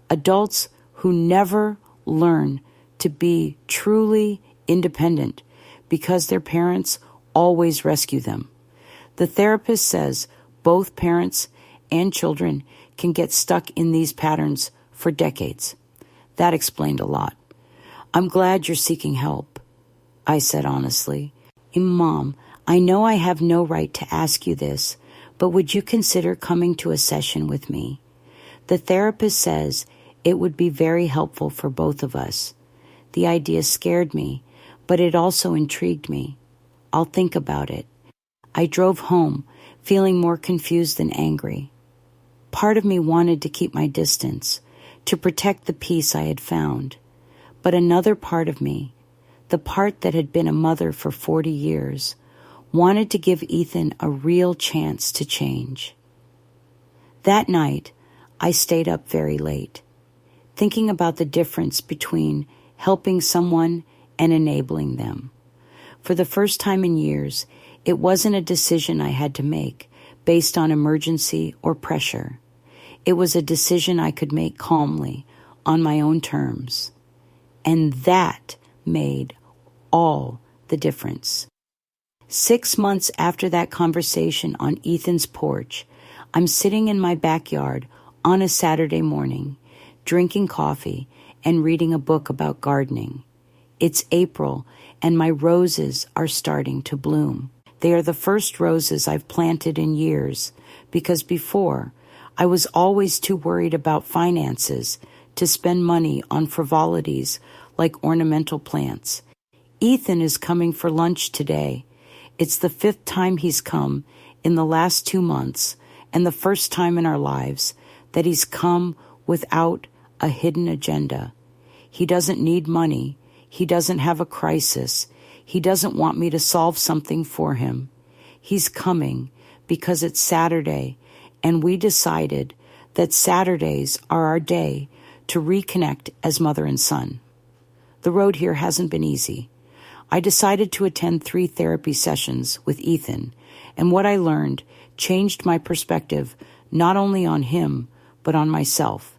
Adults who never learn to be truly independent because their parents always rescue them. The therapist says both parents and children can get stuck in these patterns for decades. That explained a lot. I'm glad you're seeking help, I said honestly. Mom, I know I have no right to ask you this, but would you consider coming to a session with me? The therapist says it would be very helpful for both of us. The idea scared me, but it also intrigued me. I'll think about it. I drove home, feeling more confused than angry. Part of me wanted to keep my distance, to protect the peace I had found. But another part of me, the part that had been a mother for 40 years, wanted to give Ethan a real chance to change. That night, I stayed up very late, thinking about the difference between helping someone and enabling them. For the first time in years, it wasn't a decision I had to make based on emergency or pressure. It was a decision I could make calmly, on my own terms. And that made all the difference. 6 months after that conversation on Ethan's porch, I'm sitting in my backyard on a Saturday morning, drinking coffee and reading a book about gardening. It's April, and my roses are starting to bloom. They are the first roses I've planted in years, because before, I was always too worried about finances to spend money on frivolities like ornamental plants. Ethan is coming for lunch today. It's the 5th time he's come in the last 2 months, and the first time in our lives that he's come without a hidden agenda. He doesn't need money. He doesn't have a crisis. He doesn't want me to solve something for him. He's coming because it's Saturday, and we decided that Saturdays are our day to reconnect as mother and son. The road here hasn't been easy. I decided to attend 3 therapy sessions with Ethan, and what I learned changed my perspective not only on him, but on myself.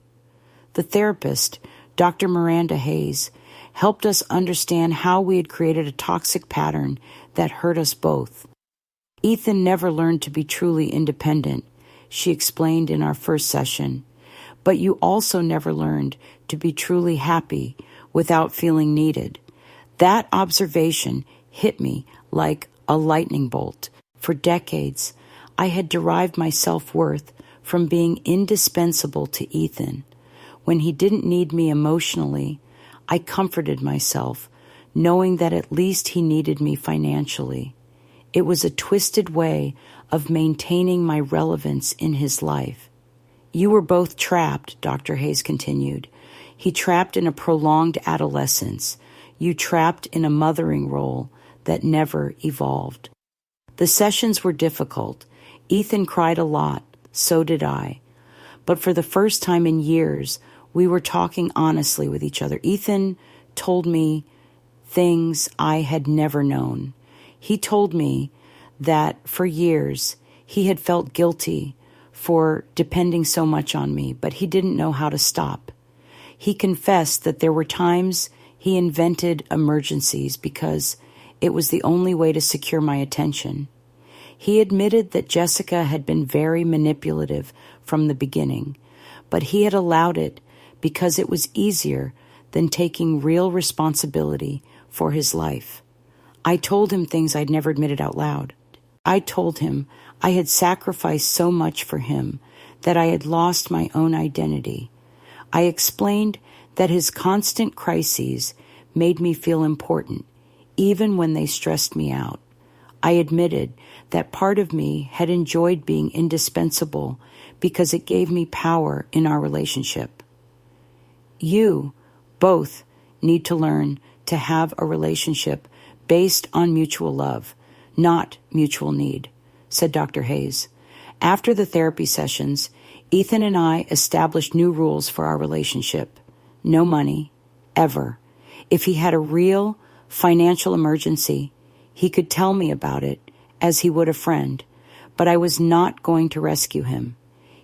The therapist, Dr. Miranda Hayes, helped us understand how we had created a toxic pattern that hurt us both. Ethan never learned to be truly independent, she explained in our first session, but you also never learned to be truly happy without feeling needed. That observation hit me like a lightning bolt. For decades, I had derived my self-worth from being indispensable to Ethan. When he didn't need me emotionally, I comforted myself, knowing that at least he needed me financially. It was a twisted way of maintaining my relevance in his life. You were both trapped, Dr. Hayes continued. He trapped in a prolonged adolescence. You trapped in a mothering role that never evolved. The sessions were difficult. Ethan cried a lot. So did I. But for the first time in years, we were talking honestly with each other. Ethan told me things I had never known. He told me that for years he had felt guilty for depending so much on me, but he didn't know how to stop. He confessed that there were times he invented emergencies because it was the only way to secure my attention. He admitted that Jessica had been very manipulative from the beginning, but he had allowed it because it was easier than taking real responsibility for his life. I told him things I'd never admitted out loud. I told him I had sacrificed so much for him that I had lost my own identity. I explained that his constant crises made me feel important, even when they stressed me out. I admitted that part of me had enjoyed being indispensable because it gave me power in our relationship. You both need to learn to have a relationship based on mutual love, not mutual need, said Dr. Hayes. After the therapy sessions, Ethan and I established new rules for our relationship. No money, ever. If he had a real financial emergency, he could tell me about it as he would a friend, but I was not going to rescue him.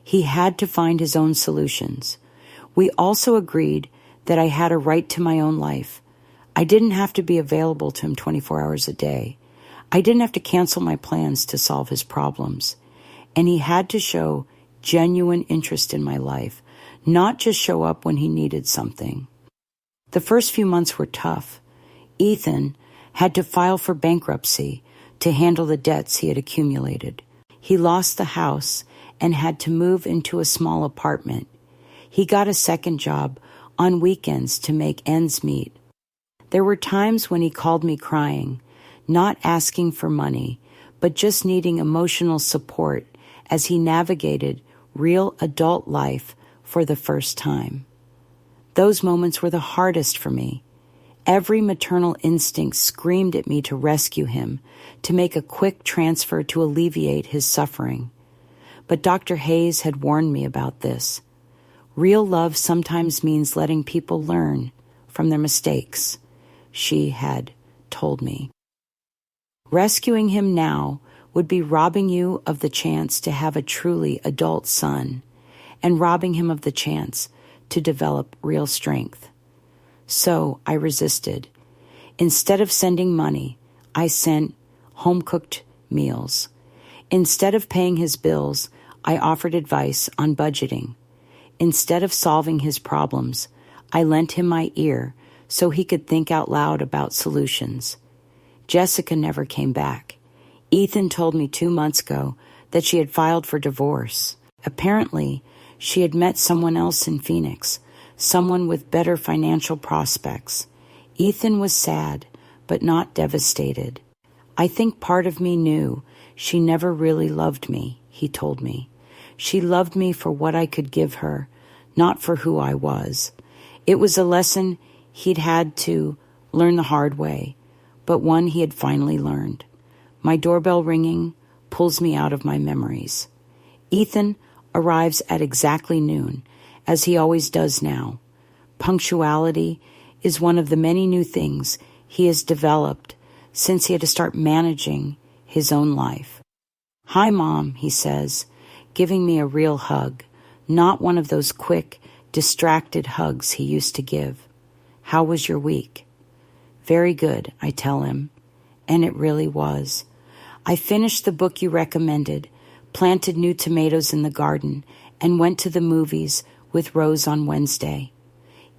He had to find his own solutions. We also agreed that I had a right to my own life. I didn't have to be available to him 24 hours a day. I didn't have to cancel my plans to solve his problems. And he had to show genuine interest in my life, not just show up when he needed something. The first few months were tough. Ethan had to file for bankruptcy to handle the debts he had accumulated. He lost the house and had to move into a small apartment. He got a second job on weekends to make ends meet. There were times when he called me crying, not asking for money, but just needing emotional support as he navigated real adult life for the first time. Those moments were the hardest for me. Every maternal instinct screamed at me to rescue him, to make a quick transfer to alleviate his suffering. But Dr. Hayes had warned me about this. Real love sometimes means letting people learn from their mistakes, she had told me. Rescuing him now would be robbing you of the chance to have a truly adult son and robbing him of the chance to develop real strength. So I resisted. Instead of sending money, I sent home-cooked meals. Instead of paying his bills, I offered advice on budgeting. Instead of solving his problems, I lent him my ear so he could think out loud about solutions. Jessica never came back. Ethan told me 2 months ago that she had filed for divorce. Apparently, she had met someone else in Phoenix, someone with better financial prospects. Ethan was sad, but not devastated. I think part of me knew she never really loved me, he told me. She loved me for what I could give her, not for who I was. It was a lesson he'd had to learn the hard way, but one he had finally learned. My doorbell ringing pulls me out of my memories. Ethan arrives at exactly noon, as he always does now. Punctuality is one of the many new things he has developed since he had to start managing his own life. "Hi, Mom," he says, giving me a real hug, not one of those quick, distracted hugs he used to give. "How was your week?" "Very good," I tell him. And it really was. I finished the book you recommended, planted new tomatoes in the garden, and went to the movies with Rose on Wednesday.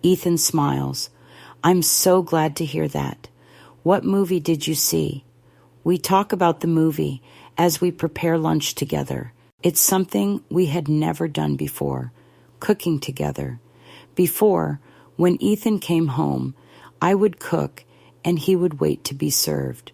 Ethan smiles. "I'm so glad to hear that. What movie did you see?" We talk about the movie as we prepare lunch together. It's something we had never done before, cooking together. Before, when Ethan came home, I would cook and he would wait to be served.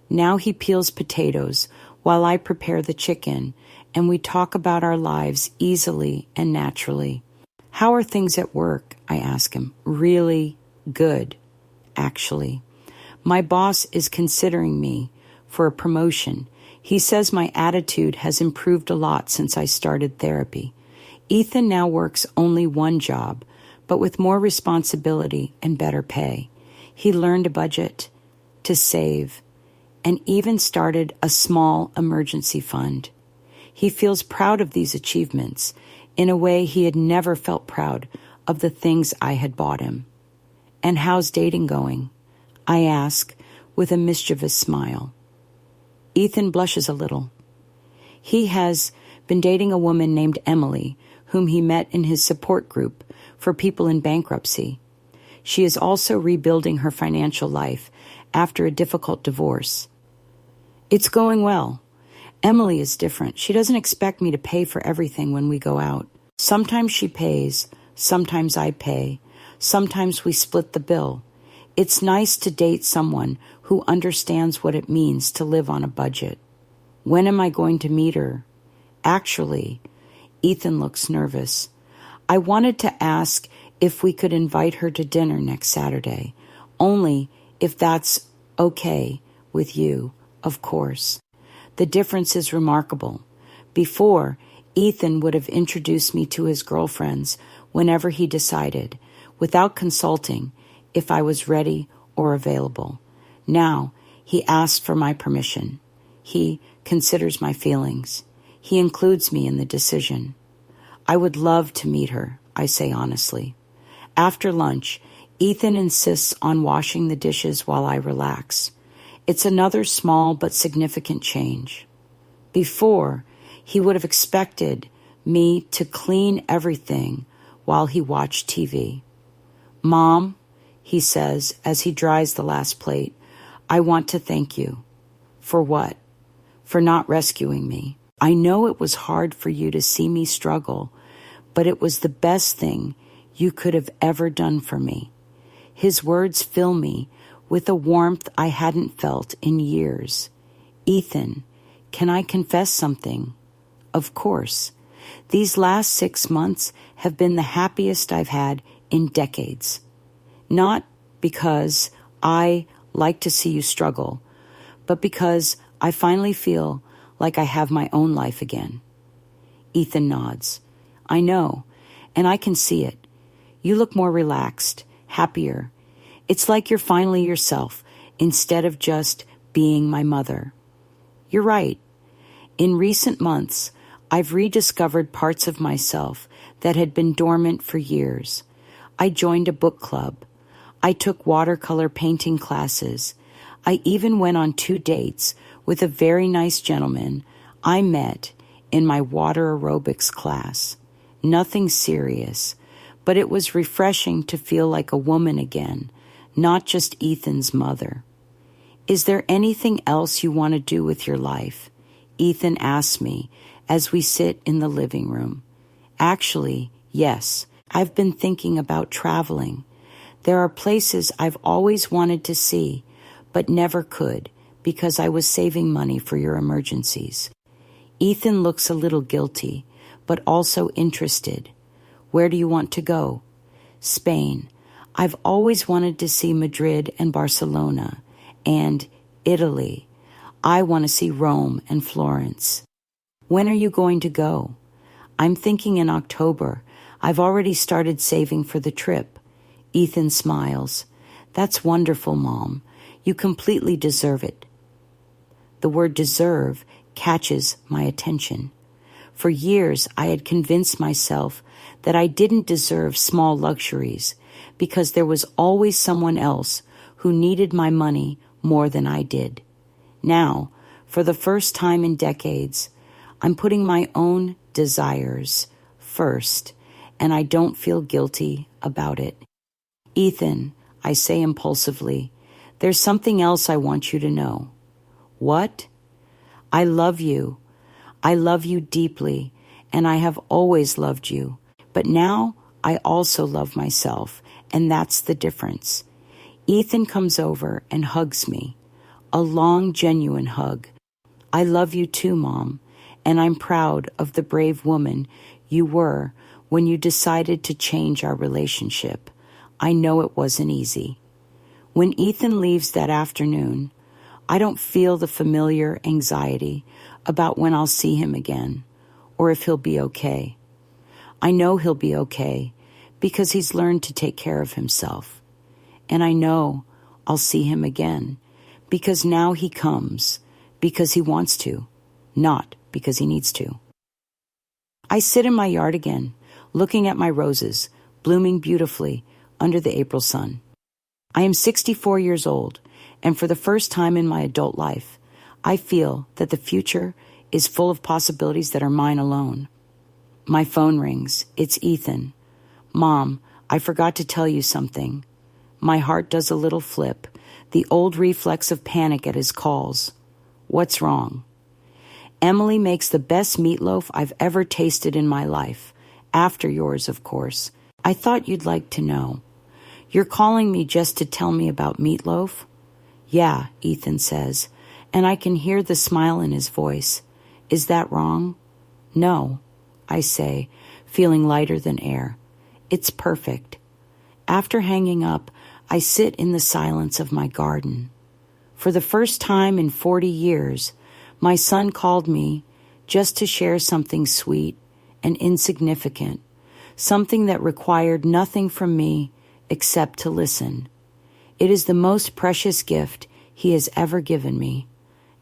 Now he peels potatoes while I prepare the chicken, and we talk about our lives easily and naturally. How are things at work? I ask him. Really good, actually. My boss is considering me for a promotion. He says my attitude has improved a lot since I started therapy. Ethan now works only one job, but with more responsibility and better pay. He learned a budget, to save, and even started a small emergency fund. He feels proud of these achievements in a way he had never felt proud of the things I had bought him. And how's dating going? I ask with a mischievous smile. Ethan blushes a little. He has been dating a woman named Emily, whom he met in his support group for people in bankruptcy. She is also rebuilding her financial life after a difficult divorce. It's going well. Emily is different. She doesn't expect me to pay for everything when we go out. Sometimes she pays, sometimes I pay, sometimes we split the bill. It's nice to date someone who understands what it means to live on a budget. When am I going to meet her? Actually, Ethan looks nervous. I wanted to ask if we could invite her to dinner next Saturday, only if that's okay with you, of course. The difference is remarkable. Before, Ethan would have introduced me to his girlfriends whenever he decided, without consulting if I was ready or available. Now, he asks for my permission. He considers my feelings. He includes me in the decision. I would love to meet her, I say honestly. After lunch, Ethan insists on washing the dishes while I relax. It's another small but significant change. Before, he would have expected me to clean everything while he watched TV. Mom, he says as he dries the last plate, I want to thank you. For what? For not rescuing me. I know it was hard for you to see me struggle, but it was the best thing you could have ever done for me. His words fill me with a warmth I hadn't felt in years. Ethan, can I confess something? Of course. These last 6 months have been the happiest I've had in decades. Not because I like to see you struggle, but because I finally feel like I have my own life again. Ethan nods. I know, and I can see it. You look more relaxed, happier. It's like you're finally yourself instead of just being my mother. You're right. In recent months, I've rediscovered parts of myself that had been dormant for years. I joined a book club. I took watercolor painting classes. I even went on 2 dates with a very nice gentleman I met in my water aerobics class. Nothing serious, but it was refreshing to feel like a woman again, not just Ethan's mother. Is there anything else you want to do with your life? Ethan asks me as we sit in the living room. Actually, yes, I've been thinking about traveling. There are places I've always wanted to see, but never could because I was saving money for your emergencies. Ethan looks a little guilty, but also interested. Where do you want to go? Spain. I've always wanted to see Madrid and Barcelona, and Italy. I want to see Rome and Florence. When are you going to go? I'm thinking in October. I've already started saving for the trip. Ethan smiles. That's wonderful, Mom. You completely deserve it. The word deserve catches my attention. For years, I had convinced myself that I didn't deserve small luxuries because there was always someone else who needed my money more than I did. Now, for the first time in decades, I'm putting my own desires first, and I don't feel guilty about it. Ethan, I say impulsively, there's something else I want you to know. What? I love you. I love you deeply, and I have always loved you. But now I also love myself, and that's the difference. Ethan comes over and hugs me. A long, genuine hug. I love you too, Mom, and I'm proud of the brave woman you were when you decided to change our relationship. I know it wasn't easy. When Ethan leaves that afternoon, I don't feel the familiar anxiety about when I'll see him again or if he'll be okay. I know he'll be okay because he's learned to take care of himself. And I know I'll see him again because now he comes because he wants to, not because he needs to. I sit in my yard again, looking at my roses, blooming beautifully under the April sun. I am 64 years old, and for the first time in my adult life, I feel that the future is full of possibilities that are mine alone. My phone rings. It's Ethan. Mom, I forgot to tell you something. My heart does a little flip, the old reflex of panic at his calls. What's wrong? Emily makes the best meatloaf I've ever tasted in my life, after yours, of course. I thought you'd like to know. You're calling me just to tell me about meatloaf? Yeah, Ethan says, and I can hear the smile in his voice. Is that wrong? No, I say, feeling lighter than air. It's perfect. After hanging up, I sit in the silence of my garden. For the first time in 40 years, my son called me just to share something sweet and insignificant, something that required nothing from me except to listen. It is the most precious gift he has ever given me.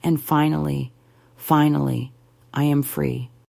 And finally, I am free.